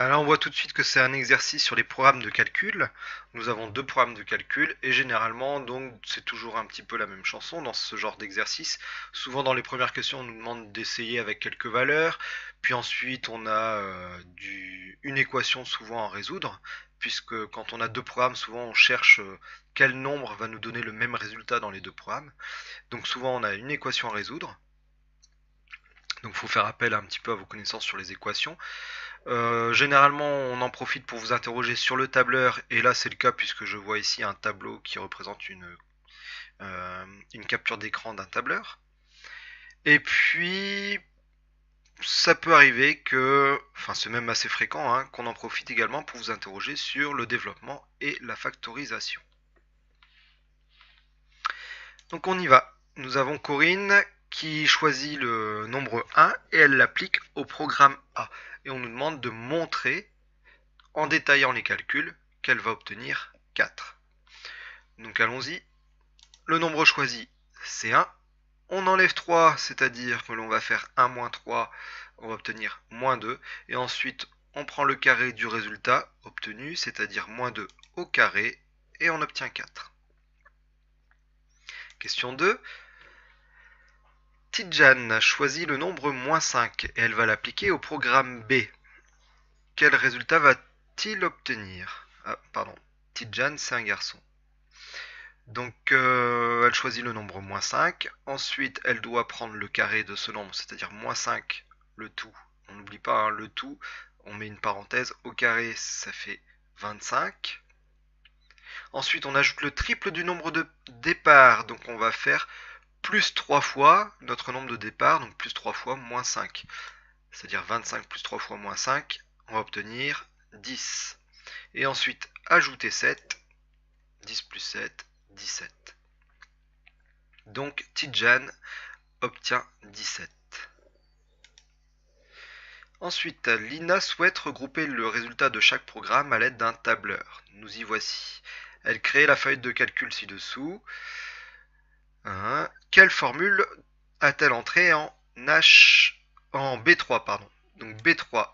Alors on voit tout de suite que c'est un exercice sur les programmes de calcul. Nous avons deux programmes de calcul et généralement donc c'est toujours un petit peu la même chanson dans ce genre d'exercice. Souvent dans les premières questions on nous demande d'essayer avec quelques valeurs, puis ensuite on a une équation souvent à résoudre, puisque quand on a deux programmes souvent on cherche quel nombre va nous donner le même résultat dans les deux programmes. Donc souvent on a une équation à résoudre. Donc il faut faire appel un petit peu à vos connaissances sur les équations. Généralement, on en profite pour vous interroger sur le tableur, et là c'est le cas puisque je vois ici un tableau qui représente une capture d'écran d'un tableur. Et puis, ça peut arriver que, enfin c'est même assez fréquent, hein, qu'on en profite également pour vous interroger sur le développement et la factorisation. Donc on y va. Nous avons Corinne qui choisit le nombre 1 et elle l'applique au programme A. Et on nous demande de montrer, en détaillant les calculs, qu'elle va obtenir 4. Donc allons-y. Le nombre choisi, c'est 1. On enlève 3, c'est-à-dire que l'on va faire 1 moins 3, on va obtenir moins 2. Et ensuite, on prend le carré du résultat obtenu, c'est-à-dire moins 2 au carré, et on obtient 4. Question 2. Tidjane choisit le nombre moins 5 et elle va l'appliquer au programme B. Quel résultat va-t-il obtenir? Ah, pardon. Tidjane, c'est un garçon. Donc elle choisit le nombre moins 5. Ensuite, elle doit prendre le carré de ce nombre, c'est-à-dire moins 5, le tout. On n'oublie pas hein, le tout. On met une parenthèse. Au carré, ça fait 25. Ensuite, on ajoute le triple du nombre de départ. Donc on va faire plus 3 fois notre nombre de départ, donc plus 3 fois moins 5. C'est-à-dire 25 plus 3 fois moins 5, on va obtenir 10. Et ensuite, ajouter 7. 10 plus 7, 17. Donc Tidjane obtient 17. Ensuite, Lina souhaite regrouper le résultat de chaque programme à l'aide d'un tableur. Nous y voici. Elle crée la feuille de calcul ci-dessous. Quelle formule a-t-elle entrée en B3 pardon. Donc B3,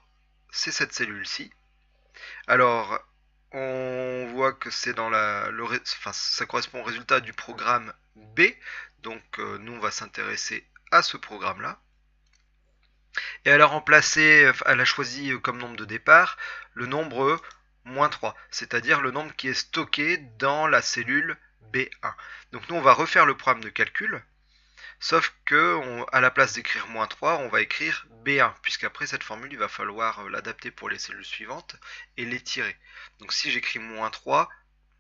c'est cette cellule-ci. Alors, on voit que c'est dans ça correspond au résultat du programme B. Donc, nous, on va s'intéresser à ce programme-là. Et elle a choisi comme nombre de départ le nombre moins 3, c'est-à-dire le nombre qui est stocké dans la cellule B1. Donc, nous, on va refaire le programme de calcul. Sauf que, à la place d'écrire moins 3, on va écrire B1, puisqu'après cette formule, il va falloir l'adapter pour les cellules suivantes et les tirer. Donc si j'écris moins 3,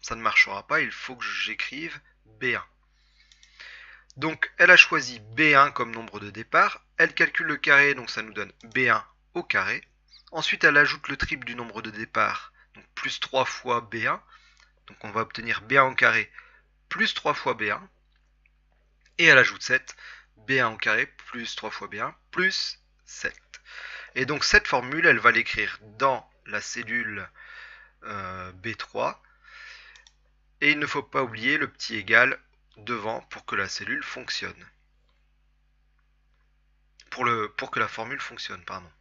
ça ne marchera pas, il faut que j'écrive B1. Donc elle a choisi B1 comme nombre de départ, elle calcule le carré, donc ça nous donne B1 au carré. Ensuite, elle ajoute le triple du nombre de départ, donc plus 3 fois B1, donc on va obtenir B1 au carré plus 3 fois B1. Et elle ajoute 7, B1 au carré plus 3 fois B1 plus 7. Et donc cette formule, elle va l'écrire dans la cellule B3. Et il ne faut pas oublier le petit égal devant pour que la cellule fonctionne. Pour que la formule fonctionne, pardon.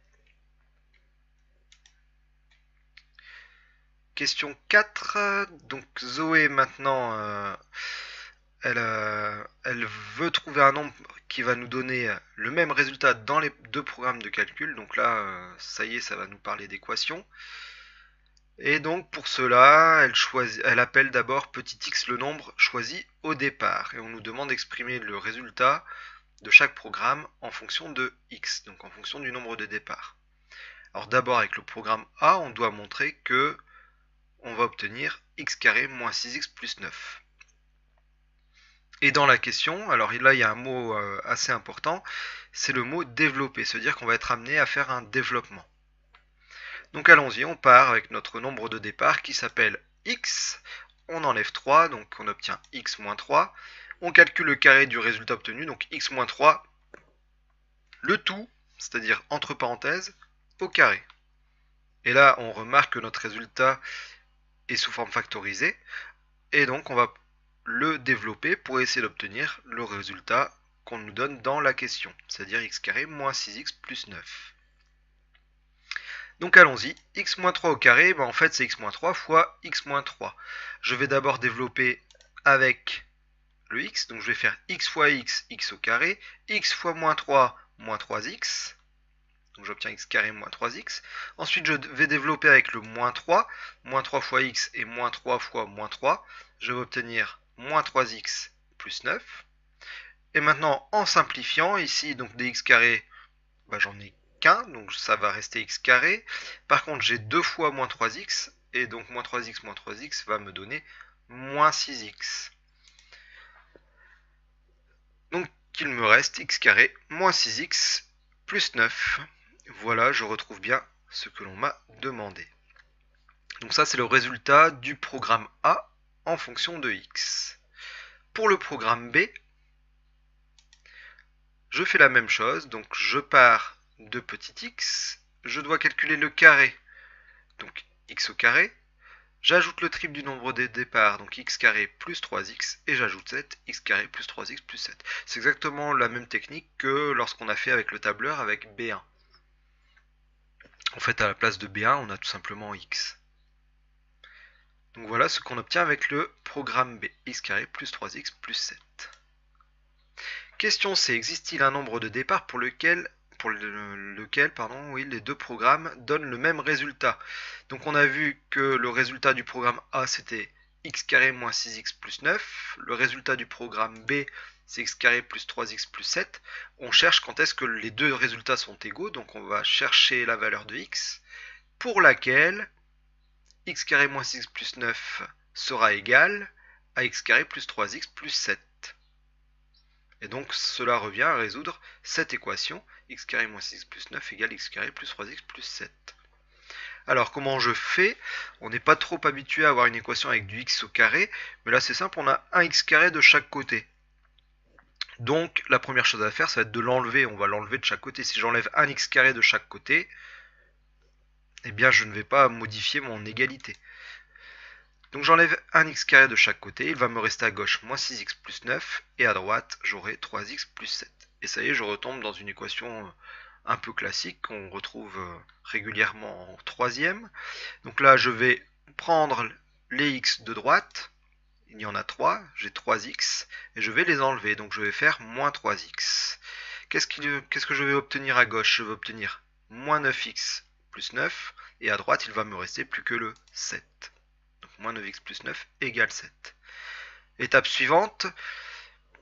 Question 4. Donc Zoé maintenant... elle veut trouver un nombre qui va nous donner le même résultat dans les deux programmes de calcul. Donc là, ça y est, ça va nous parler d'équation. Et donc pour cela, elle appelle d'abord petit x le nombre choisi au départ. Et on nous demande d'exprimer le résultat de chaque programme en fonction de x, donc en fonction du nombre de départ. Alors d'abord avec le programme A, on doit montrer que on va obtenir x carré moins 6x plus 9. Et dans la question, alors là il y a un mot assez important, c'est le mot développer, c'est-à-dire qu'on va être amené à faire un développement. Donc allons-y, on part avec notre nombre de départ qui s'appelle x, on enlève 3, donc on obtient x moins 3, on calcule le carré du résultat obtenu, donc x moins 3, le tout, c'est-à-dire entre parenthèses, au carré. Et là on remarque que notre résultat est sous forme factorisée, et donc on va le développer pour essayer d'obtenir le résultat qu'on nous donne dans la question, c'est-à-dire x carré moins 6x plus 9. Donc allons-y, x-3 au carré, en fait c'est x-3 fois x-3. Je vais d'abord développer avec le x, donc je vais faire x fois x, x au carré, x fois moins 3, moins 3x, donc j'obtiens x carré moins 3x. Ensuite je vais développer avec le moins 3 fois x et moins 3 fois moins 3, je vais obtenir moins 3x plus 9. Et maintenant en simplifiant, ici donc dx carré, j'en ai qu'un, donc ça va rester x carré. Par contre j'ai 2 fois moins 3x, et donc moins 3x va me donner moins 6x. Donc il me reste x carré moins 6x plus 9. Voilà, je retrouve bien ce que l'on m'a demandé. Donc ça c'est le résultat du programme A en fonction de x. Pour le programme B, je fais la même chose, donc je pars de petit x, je dois calculer le carré, donc x au carré, j'ajoute le triple du nombre des départs, donc x carré plus 3x, et j'ajoute 7, x carré plus 3x plus 7. C'est exactement la même technique que lorsqu'on a fait avec le tableur avec B1. En fait, à la place de B1, on a tout simplement x. Donc voilà ce qu'on obtient avec le programme B, x carré plus 3x plus 7. Question C, existe-t-il un nombre de départs pour lequel les deux programmes donnent le même résultat? Donc on a vu que le résultat du programme A c'était x carré moins 6x plus 9. Le résultat du programme B c'est x carré plus 3x plus 7. On cherche quand est-ce que les deux résultats sont égaux. Donc on va chercher la valeur de x pour laquelle x carré moins 6x plus 9 sera égal à x carré plus 3x plus 7. Et donc cela revient à résoudre cette équation, x carré moins 6 plus 9 égale x carré plus 3x plus 7. Alors comment je fais? On n'est pas trop habitué à avoir une équation avec du x au carré, mais là c'est simple, on a un x carré de chaque côté. Donc la première chose à faire, ça va être de l'enlever, on va l'enlever de chaque côté. Si j'enlève un x carré de chaque côté, eh bien je ne vais pas modifier mon égalité. Donc j'enlève un x carré de chaque côté, il va me rester à gauche moins 6x plus 9, et à droite j'aurai 3x plus 7. Et ça y est, je retombe dans une équation un peu classique qu'on retrouve régulièrement en troisième. Donc là je vais prendre les x de droite, il y en a 3, j'ai 3x, et je vais les enlever, donc je vais faire moins 3x. Qu'est-ce que je vais obtenir à gauche? Je vais obtenir moins 9x plus 9, et à droite il va me rester plus que le 7. Moins 9x plus 9 égale 7. Étape suivante,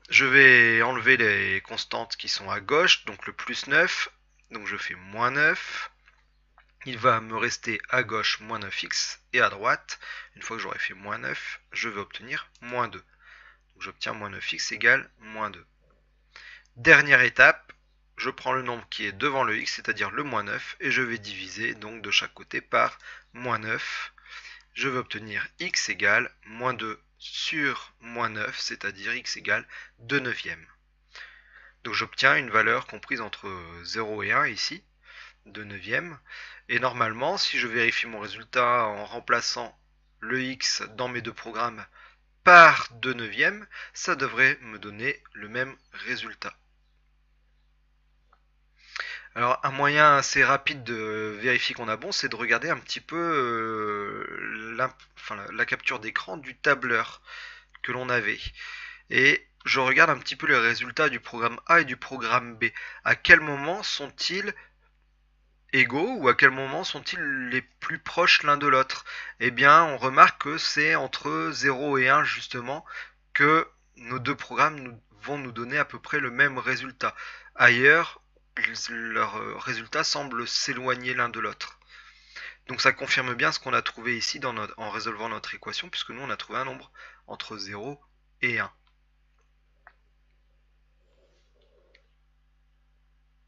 je vais enlever les constantes qui sont à gauche, donc le plus 9, donc je fais moins 9. Il va me rester à gauche moins 9x, et à droite, une fois que j'aurai fait moins 9, je vais obtenir moins 2. Donc j'obtiens moins 9x égale moins 2. Dernière étape, je prends le nombre qui est devant le x, c'est-à-dire le moins 9, et je vais diviser donc de chaque côté par moins 9. Je vais obtenir x égale moins 2 sur moins 9, c'est-à-dire x égale 2 neuvièmes. Donc j'obtiens une valeur comprise entre 0 et 1 ici, 2 neuvièmes. Et normalement, si je vérifie mon résultat en remplaçant le x dans mes deux programmes par 2 neuvièmes, ça devrait me donner le même résultat. Alors un moyen assez rapide de vérifier qu'on a bon, c'est de regarder un petit peu la capture d'écran du tableur que l'on avait. Et je regarde un petit peu les résultats du programme A et du programme B. À quel moment sont-ils égaux ou à quel moment sont-ils les plus proches l'un de l'autre? Eh bien, on remarque que c'est entre 0 et 1 justement que nos deux programmes vont nous donner à peu près le même résultat. Ailleurs, leurs résultats semblent s'éloigner l'un de l'autre. Donc ça confirme bien ce qu'on a trouvé ici en résolvant notre équation, puisque nous on a trouvé un nombre entre 0 et 1.